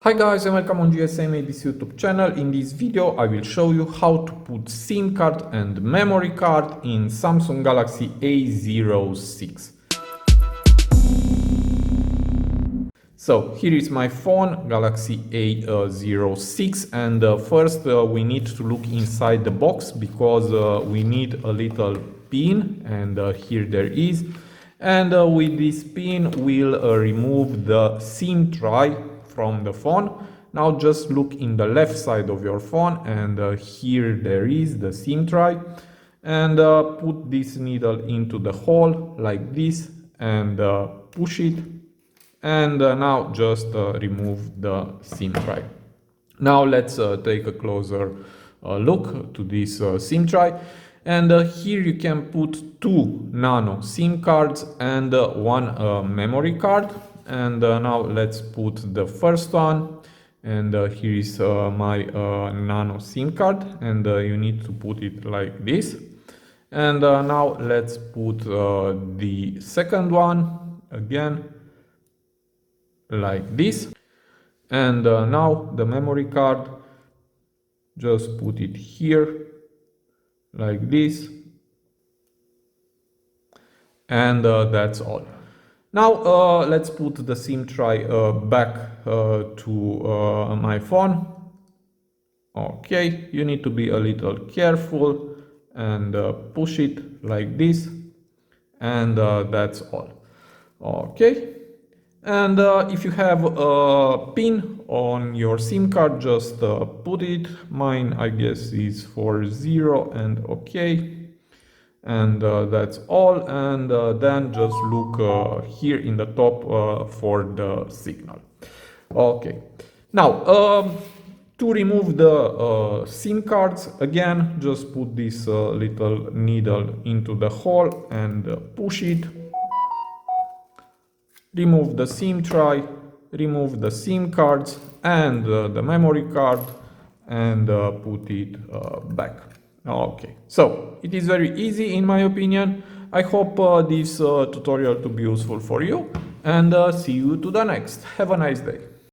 Hi guys and welcome on GSM-ABC YouTube channel. In this video I will show you how to put SIM card and memory card in Samsung Galaxy A06. So here is my phone, Galaxy A06, and first we need to look inside the box because we need a little pin, and here there is. And with this pin we'll remove the SIM tray from the phone. Now just look in the left side of your phone, and here there is the SIM tray, and put this needle into the hole like this and push it, and now just remove the SIM tray. Now let's take a closer look to this SIM tray, and here you can put two nano SIM cards and one memory card. And now let's put the first one, and here is my nano SIM card, and you need to put it like this. And now let's put the second one again like this. And now the memory card, just put it here like this, and that's all. Now let's put the SIM tray back to my phone. Okay, you need to be a little careful and push it like this, and that's all. Okay, and if you have a pin on your SIM card, just put it. Mine, I guess, is for 0, and okay. And that's all, and then just look here in the top for the signal. Okay, now to remove the SIM cards, again just put this little needle into the hole and push it, remove the SIM tray, remove the SIM cards and the memory card, and put it back. Okay, so it is very easy in my opinion. I hope this tutorial to be useful for you, and see you to the next. Have a nice day.